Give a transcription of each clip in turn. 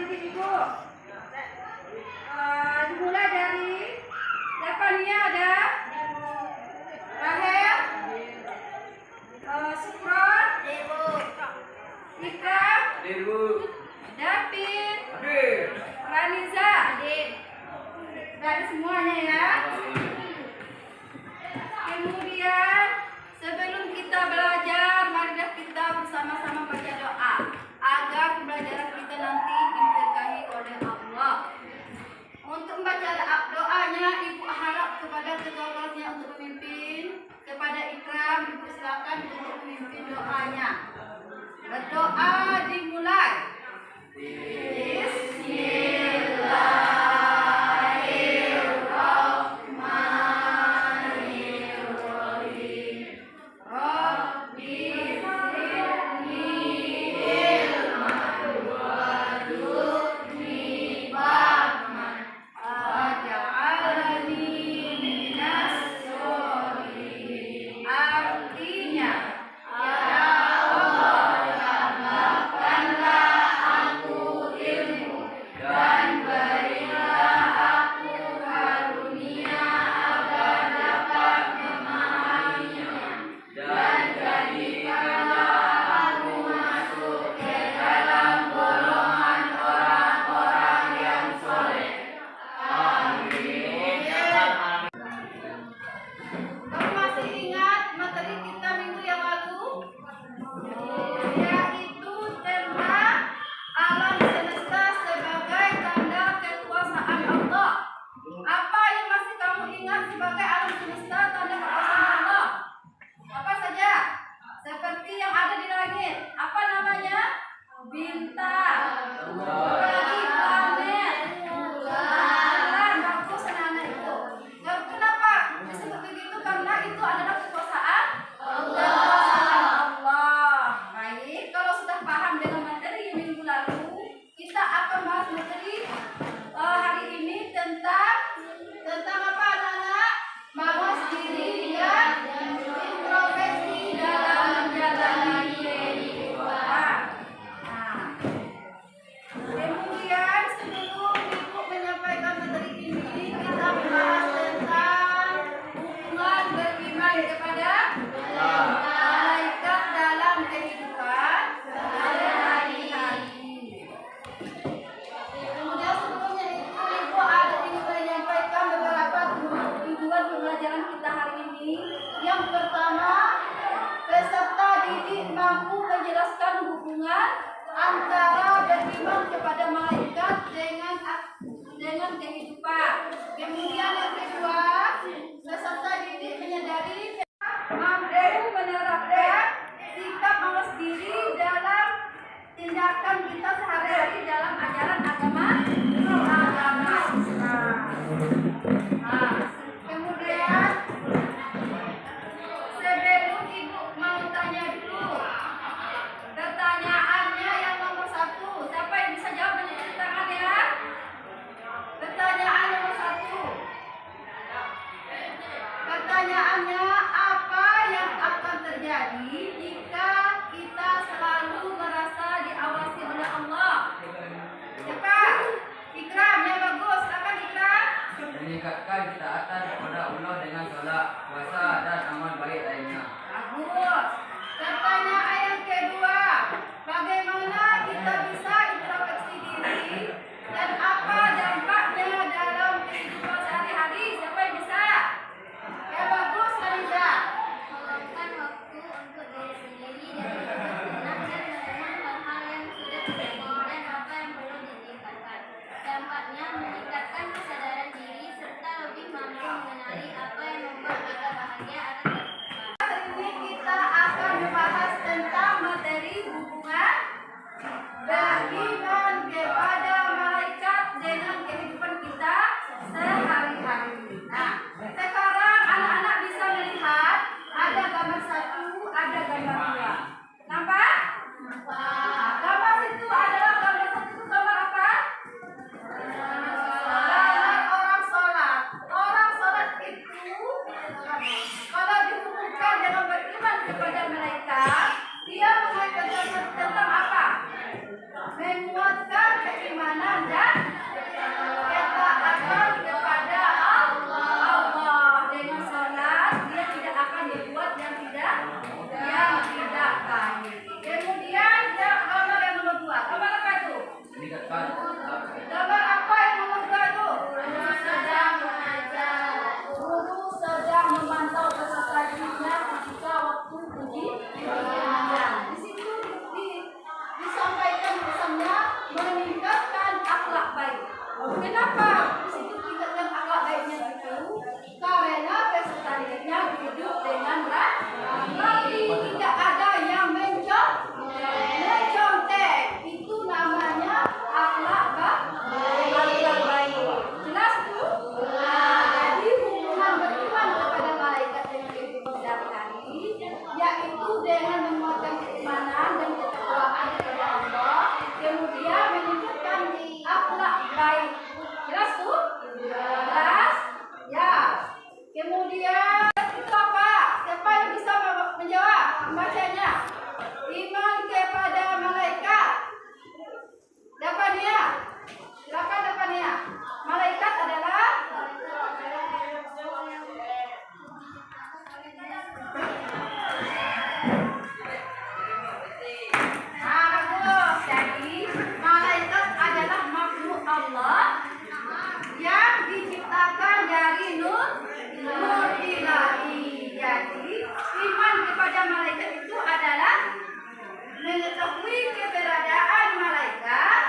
didik ibu. Dimulai dari depannya ada Rahel, Sukron, Ikram, David, Raniza, dari semuanya ya. Kemudian sebelum kita belajar, marilah kita bersama-sama baca doa agar pembelajaran kita nanti diberkahi oleh Allah. Untuk membaca doanya, ibu harap kepada ketua-ketuanya untuk memimpin. Kepada Ikram, ibu silakan untuk memimpin doanya. Berdoa dimulai. Antara beriman kepada malaikat dengan kehidupan. Kemudian yang kedua, peserta didik menyadari mampu menerapkan sikap mawas diri dalam tindakan kita sehari-hari dalam ajaran agama Islam. Kemudian sebelum ibu mau tanya dulu, pertanyaannya yang nomor 1, siapa yang bisa jawab dengan tangan ya? Pertanyaan nomor 1. Pertanyaannya, apa yang akan terjadi jika kita selalu merasa diawasi oleh Allah? Siapa? Ikram, yang bagus. Silakan Ikram. Meningkatkan ketaatan kepada Allah dengan salat, puasa dan amal baik lainnya. Bagus. Pertanyaan yang kedua, bagaimana kita bisa introspeksi diri dan apa dampaknya dalam kehidupan sehari-hari? Siapa yang bisa? Ya bagus, Raniza. Meluangkan waktu untuk diri sendiri dan berkenan dan merenung hal-hal yang sudah terjadi dan apa yang perlu ditingkatkan. Dampaknya meningkatkan kesadaran diri serta lebih mampu mengenali apa yang membuat kita bahagia atau terluka. Hari ini kita akan membahas tentang materi hubungan beriman kepada malaikat dengan kehidupan kita sehari-hari. Nah, sekarang anak-anak bisa melihat ada gambar 1, ada gambar 2. Nampak? Gambar itu adalah gambar 1 itu gambar apa? Gambar orang sholat. Orang sholat itu kalau dihubungkan dengan beriman kepada malaikat, dia mengajarkan tentang apa? Menguatkan keimanan ketaatan dan ketaatan kepada Allah. Dengan sholat dia tidak akan berbuat yang tidak baik. Kemudian gambar yang nomor 2. Gambar apa itu? meningkatkan Gambar apa yang nomor 2 itu? Guru sedang memantau peserta didiknya ketika waktu ujian. Di situ disampaikan pesannya meningkatkan akhlak baik. Kenapa di situ tingkatkan akhlak baiknya itu? Karena peserta didiknya hidup dengan rapi, tidak ada yang mencontek. Itu namanya akhlak baik. Jelas tuh? Jadi hubungan beriman kepada malaikat dengan kehidupan sehari-hari, yaitu dengan menguatkan keimanan dan ketakwaan kepada Allah, kemudian menunjukkan akhlak baik. Jelas tuh? Jelas? Ya. Kemudian itu apa? Siapa yang bisa menjawab? Membacanya. Iman kepada malaikat. Depannya. Silakan depannya. Malaikat adalah bagus. Jadi malaikat adalah makhluk Allah yang diciptakan dari nur ilahi. Jadi iman kepada malaikat itu adalah mengetahui keberadaan malaikat,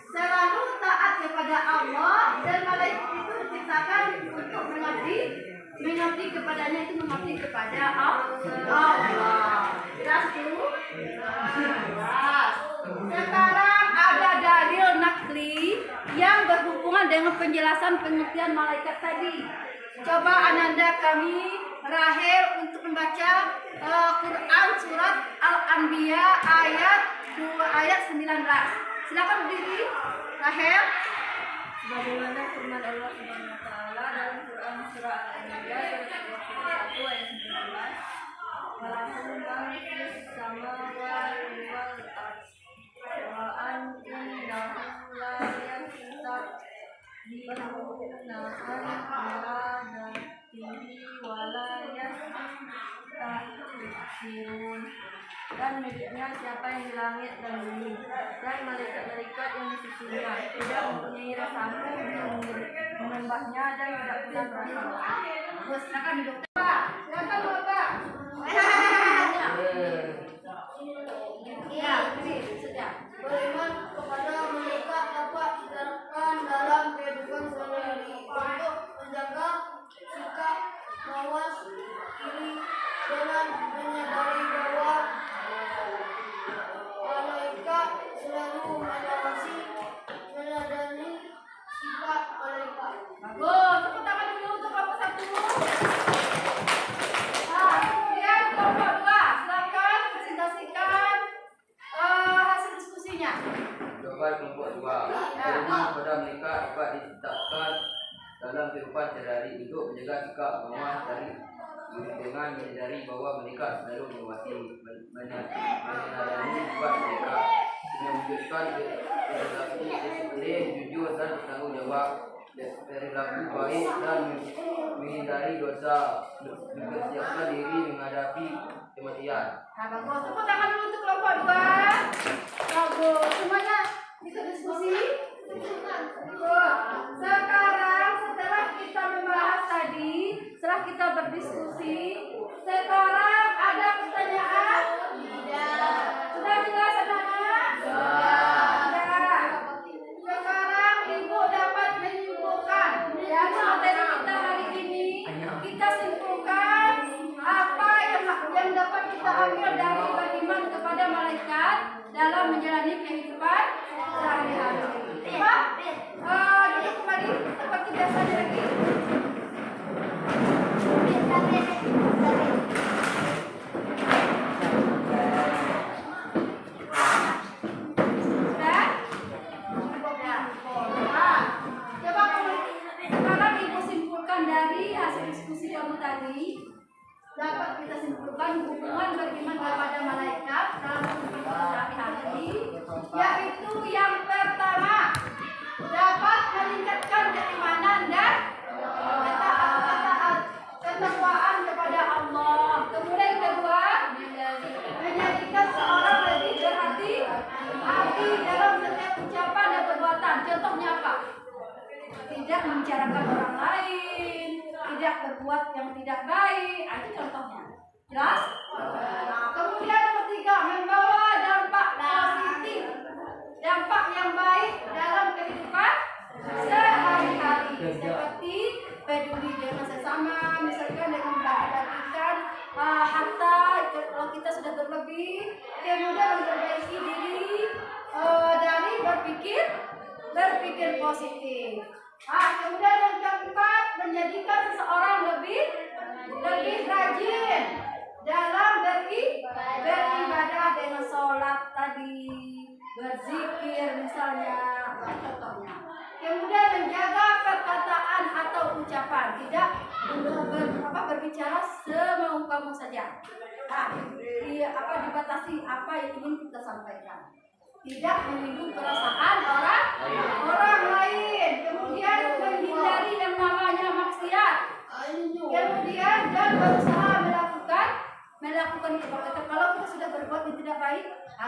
selalu taat kepada Allah, dan malaikat itu diciptakan untuk mengabdi kepadanya, itu mengabdi kepada Allah. Jelas tuh? Jelas. Sekarang ada dalil nakli yang berhubungan dengan penjelasan pengertian malaikat tadi. Coba Ananda kami Rahel untuk membaca Quran surat Al-Anbiya ayat 19. Silakan berdiri, Rahel. Sebagaimana firman Allah Subhanahu wa taala dalam Quran surah Al-Anbiya ayat 21 ayat 19, "Walahu ma fis samawati wal ardh wa annahu la yastabihuna dan miliknya siapa yang di langit dan bumi dan malaikat-malaikat yang di sisinya, tidak mempunyai rasa ampun untuk menyembahnya dan tidak pernah merasa. Silakan duduk. Pak, silakan Bapak. Ya, sudah. Beriman kepada malaikat dapat diterapkan dalam kehidupan sehari-hari untuk menjaga sikap mawas diri dengan menyadari bahwa malaikat selalu mengawasi meladani sifat malaikat. Bagus, tepuk tangan dulu untuk kelompok 1. Nah, kemudian kelompok 2, silakan presentasikan hasil diskusinya. Jawaban kelompok 2. Beriman kepada mereka dapat ditetapkan dalam kehidupan sehari-hari untuk menjaga sikap mawas dari dengan menyadari bahwa mereka selalu mengawasi menyadari sifat mereka, mewujudkan perilaku disiplin, jujur dan bertanggung jawab, perilaku baik dan menghindari dosa, mempersiapkan diri menghadapi kematian. Nah, bagus. Tepuk tangan dulu untuk kelompok 2. Bagus. Semuanya ikut diskusi. Sekarang setelah kita membahas tadi, setelah kita berdiskusi, sekarang ada pertanyaan? Tidak. Sudah jelas anak-anak? Sudah. Sekarang Ibu dapat menyimpulkan dari materi kita hari ini. Kita simpulkan apa yang dapat kita ambil dari beriman kepada malaikat dalam menjalani kehidupan sehari-hari. Pak, duduk kembali seperti biasanya lagi. Sudah? Nah, coba kamu sekarang Ibu simpulkan dari hasil diskusi kamu tadi. Dapat kita simpulkan hubungan beriman kepada malaikat dalam kehidupan sehari-hari, yaitu yang pertama tidak membicarakan orang lain, tidak berbuat yang tidak baik. Itu contohnya. Jelas? Nah, kemudian nomor 3, membawa dampak positif, dampak yang baik dalam kehidupan sehari-hari, seperti peduli dengan sesama, misalkan dengan membagi-bagikan harta kalau kita sudah berlebih, kemudian memperbaiki diri dari berpikir positif. Kemudian yang keempat, menjadikan seseorang lebih rajin dalam beribadah dengan sholat tadi, berzikir misalnya, contohnya. Kemudian menjaga perkataan atau ucapan, tidak berbicara semau kamu saja. Dibatasi apa yang ingin kita sampaikan. Tidak menyinggung perasaan orang lain. Kemudian menghindari yang namanya maksiat. Kemudian dan berusaha melakukan kebaikan. Kalau kita sudah berbuat yang tidak baik,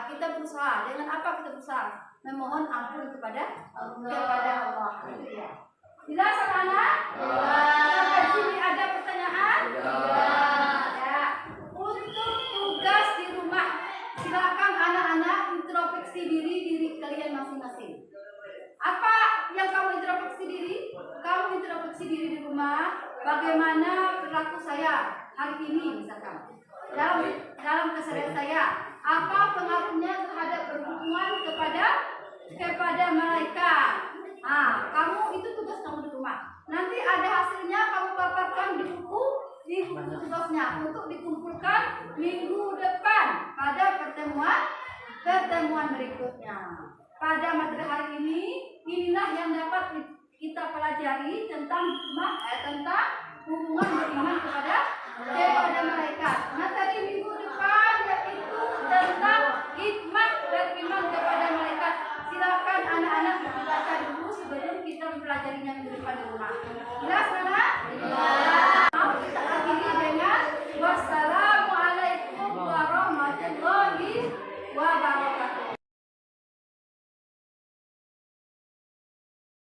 kita berusaha. Dengan apa kita berusaha? Memohon ampun kepada Allah. Jelas anak-anak? Sampai sini ada pertanyaan? Ya. Untuk tugas di rumah, silakan anak-anak introspeksi diri kalian masing-masing. Apa yang kamu introspeksi diri? Kamu introspeksi diri di rumah. Bagaimana perilaku saya hari ini misalkan? Dalam keseharian saya, apa pengaruhnya terhadap berhubungan kepada malaikat? Kamu itu tugas kamu di rumah. Nanti ada hasilnya kamu paparkan di buku tugasnya untuk dikumpulkan minggu depan pada pertemuan berikutnya. Pada materi hari ini, inilah yang dapat kita pelajari tentang hubungan beriman